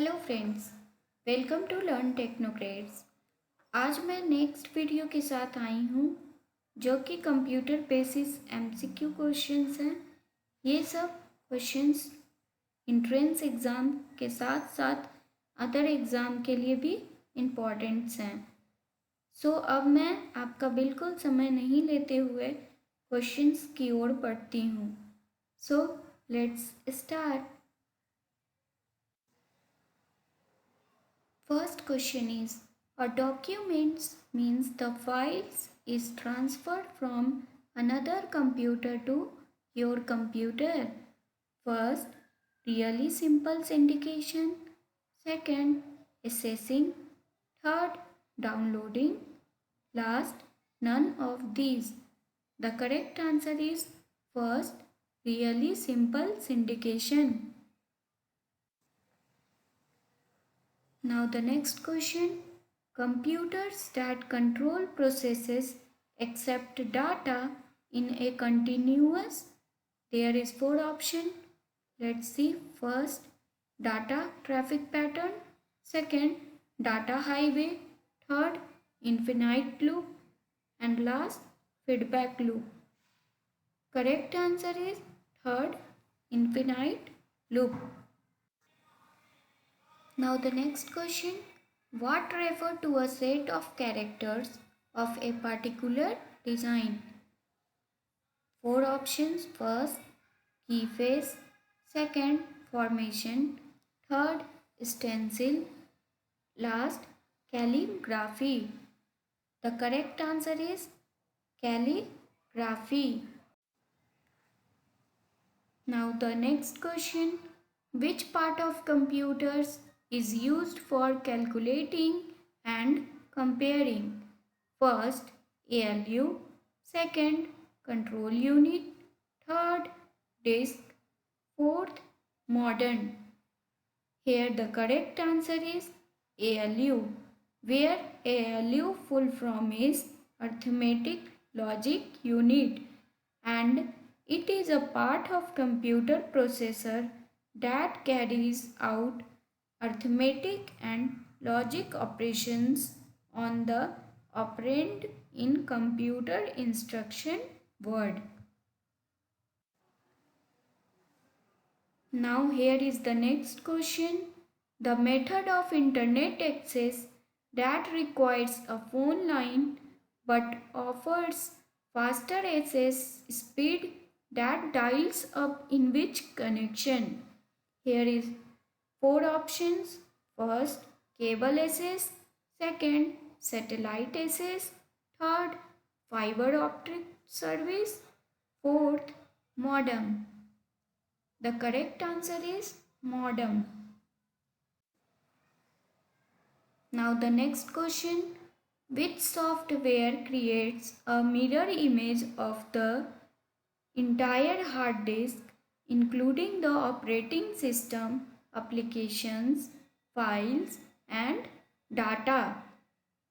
Hello friends, welcome to learn technocrats. आज मैं next video के साथ आई हूँ जो कि कंप्यूटर बेसिस एमसीक्यू क्वेश्चंस हैं। ये सब क्वेश्चंस इंट्रेंस एग्ज़ाम के साथ साथ अदर एग्ज़ाम के लिए भी इम्पॉर्टेंट्स हैं। सो अब मैं आपका बिल्कुल समय नहीं लेते हुए क्वेश्चंस की ओर बढ़ती हूँ। So let's start. First question is, a document means the files is transferred from another computer to your computer. First, really simple syndication. Second, accessing. Third, downloading. Last, none of these. The correct answer is first, really simple syndication. Now the next question. Computers that control processes accept data in a continuous. There is 4 option. Let's see. First, data traffic pattern. Second, data highway. Third, infinite loop. And last, feedback loop. Correct answer is third, infinite loop. Now the next question. What refer to a set of characters of a particular design? 4 options. First, key face. Second, formation. Third, stencil. Last, calligraphy. The correct answer is calligraphy. Now the next question. Which part of computers is used for calculating and comparing? First, ALU. Second, control unit. Third, disk. Fourth, modern. Here the correct answer is ALU, where ALU full form is arithmetic logic unit, and it is a part of computer processor that carries out arithmetic and logic operations on the operand in computer instruction word. Now here is the next question. The method of internet access that requires a phone line but offers faster access speed that dials up in which connection? Here is 4 options. First, cable access. Second, satellite access. Third, fiber optic service. Fourth, modem. The correct answer is modem. Now the next question. Which software creates a mirror image of the entire hard disk, including the operating system, applications, files and data?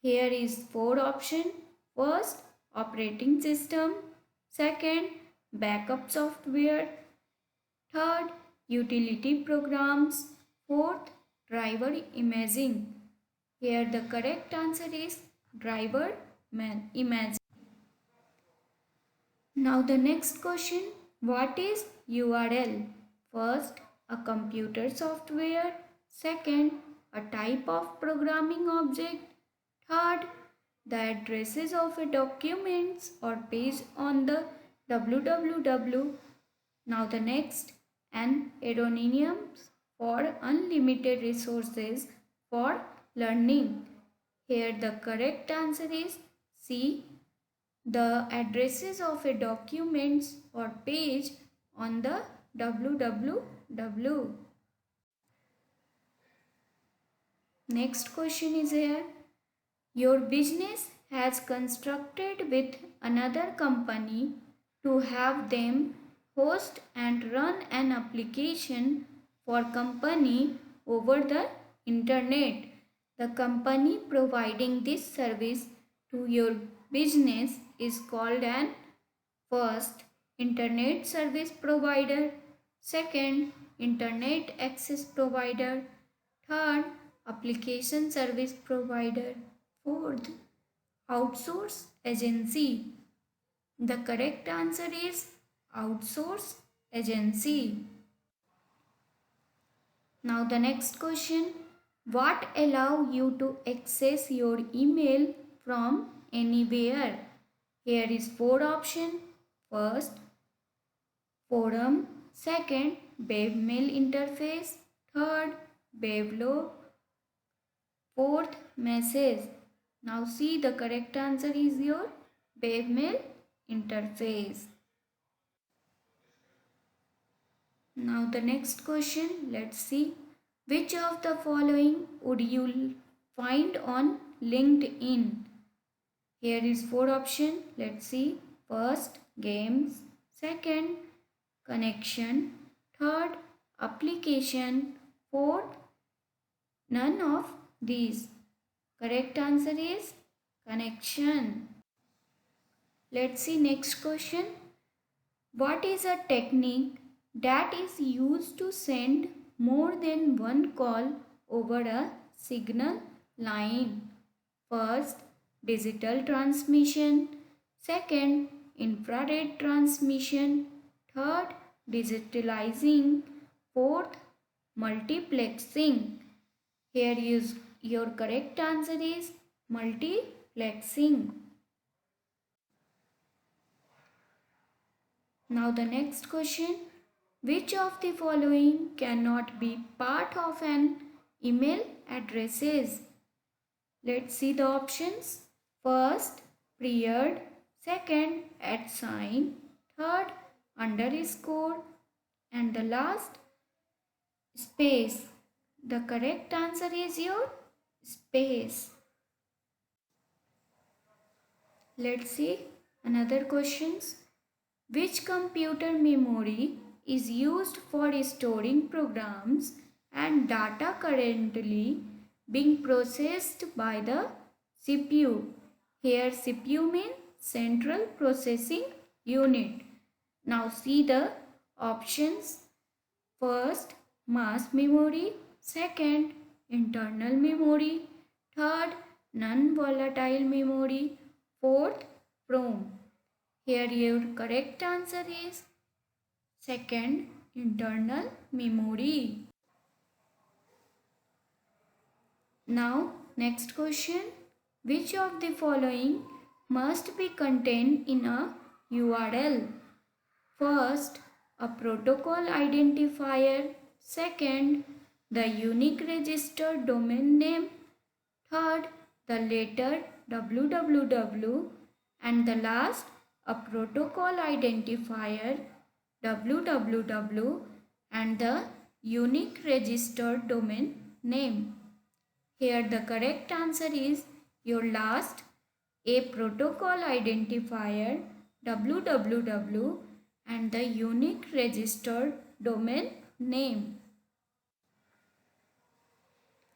Here is 4 option. First, operating system. Second, backup software. Third, utility programs. Fourth, driver imaging. Here the correct answer is driver imaging. Now the next question. What is URL? First, a computer software. Second, a type of programming object. Third, the addresses of a documents or page on the www. Now the next, an acronym for unlimited resources for learning. Here the correct answer is C, the addresses of a documents or page on the www. Next question is here. Your business has constructed with another company to have them host and run an application for company over the internet. The company providing this service to your business is called an first internet service provider, second internet access provider, Third, application service provider. Fourth, outsource agency. The correct answer is outsource agency. Now the next question, what allow you to access your email from anywhere? Here is four option. First, forum. Second, webmail interface. Third, weblo. Fourth, message. Now see, the correct answer is your webmail interface. Now the next question, let's see. Which of the following would you find on LinkedIn? Here is four option. Let's see. First, games. Second, connection. Third, application. Fourth, none of these. Correct answer is connection. Let's see next question. What is a technique that is used to send more than one call over a signal line? First, digital transmission. Second, infrared transmission. Third, digitalizing. Fourth, multiplexing. Here is your correct answer is multiplexing. Now the next question. Which of the following cannot be part of an email addresses? Let's see the options. First, period. Second, at sign. Third, underscore. And the last, space. The correct answer is your space. Let's see another questions. Which computer memory is used for storing programs and data currently being processed by the CPU? Here CPU means Central Processing Unit. Now see the options. First, mass memory. Second, internal memory. Third, non-volatile memory. Fourth, PROM. Here your correct answer is second, internal memory. Now next question. Which of the following must be contained in a URL? First, a protocol identifier. Second, the unique registered domain name. Third, the letter www. And the last, a protocol identifier www and the unique registered domain name. Here the correct answer is your last, a protocol identifier www and the unique registered domain name.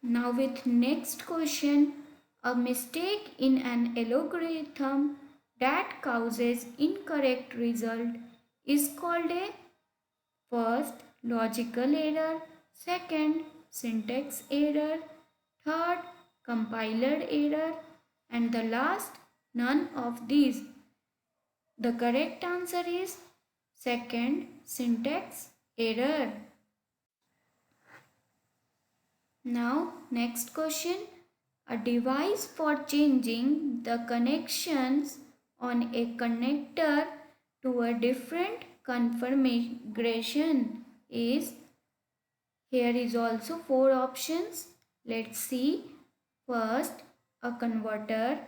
Now with next question, a mistake in an algorithm that causes incorrect result is called a first, logical error. Second, syntax error. Third, compiler error. And the last, none of these. The correct answer is second, syntax error. Now next question, a device for changing the connections on a connector to a different configuration is, here is also four options. Let's see. First, a converter.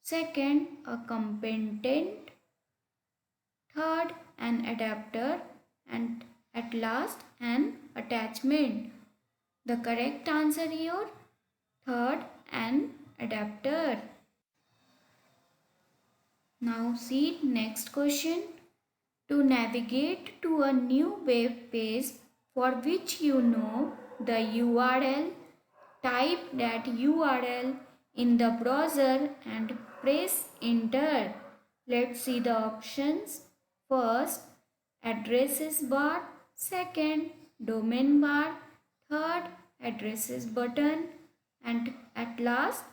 Second, a component. Third, an adapter. And at last, an attachment. The correct answer here, third, an adapter. Now see next question. To navigate to a new web page for which you know the URL, type that URL in the browser and press enter. Let's see the options. First, addresses bar. Second, domain bar. Third, addresses button, and at last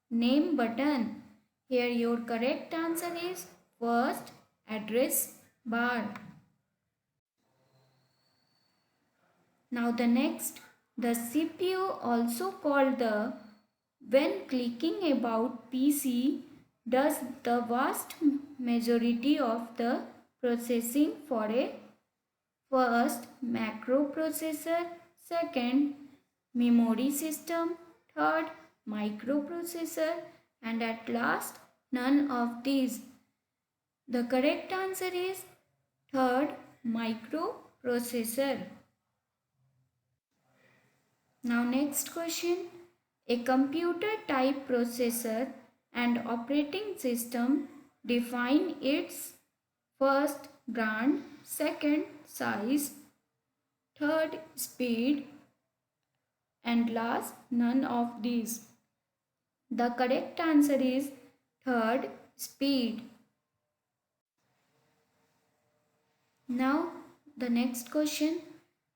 name button. Here your correct answer is first address bar. Now the next, the CPU, also called the, when clicking about PC, does the vast majority of the processing for a first macroprocessor, second memory system, third microprocessor, and at last none of these. The correct answer is third microprocessor. Now next question. A computer type processor and operating system define its first brand, second size, third speed, and last none of these. The correct answer is third speed. Now the next question.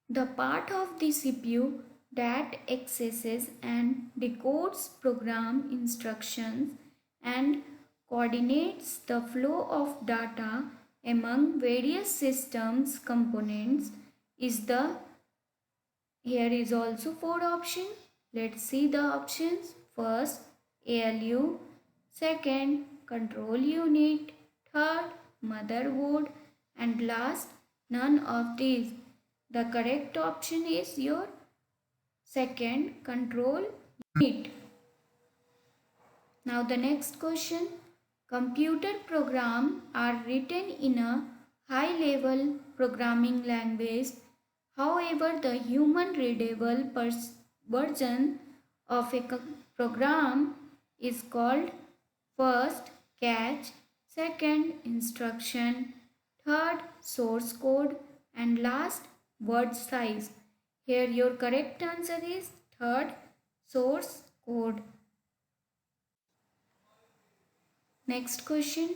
The part of the CPU that accesses and decodes program instructions and coordinates the flow of data among various systems components is the, here is also 4 options. Let's see the options. First ALU, second control unit, third motherboard, and last none of these. The correct option is your second control unit. Now the next question. Computer programs are written in a high level programming language. However, the human readable version of a program is called first catch, second instruction, third source code, and last word size. Here your correct answer is third source code. Next question.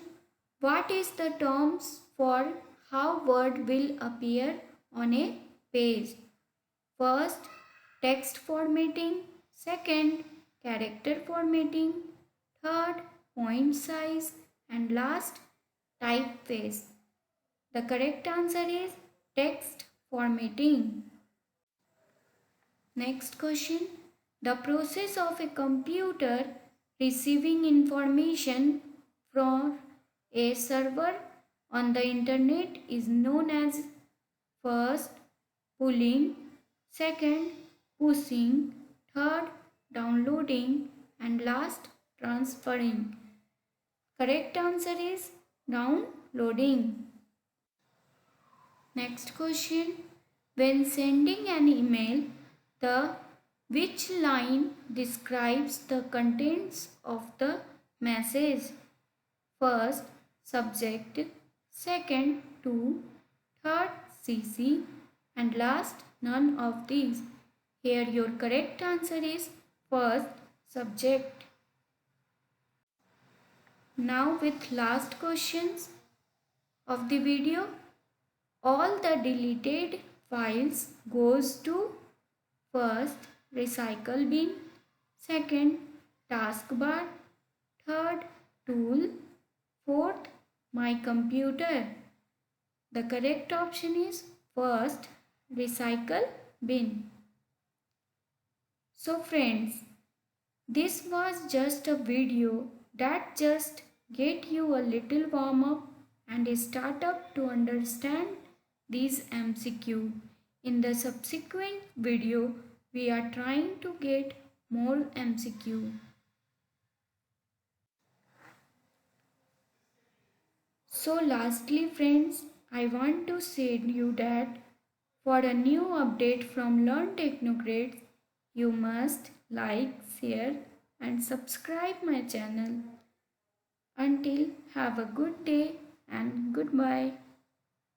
What is the terms for how word will appear on a page? First, text formatting, second, character formatting, third, point size, and last, typeface. The correct answer is text formatting. Next question. The process of a computer receiving information from a server on the internet is known as first pulling, second pushing, third downloading, and last transferring. Correct answer is downloading. Next question. When sending an email, the which line describes the contents of the message? First subject, second to, third CC, and last none of these. Here your correct answer is first subject. Now with last questions of the video, all the deleted files goes to first recycle bin, second taskbar, third tool, fourth my computer. The correct option is first recycle bin. So friends, this was just a video that just get you a little warm up and a start up to understand these MCQ. In the subsequent video, we are trying to get more MCQ. So lastly friends, I want to say to you that for a new update from Learn Technocrats, you must like, share and subscribe my channel. Until have a good day and goodbye.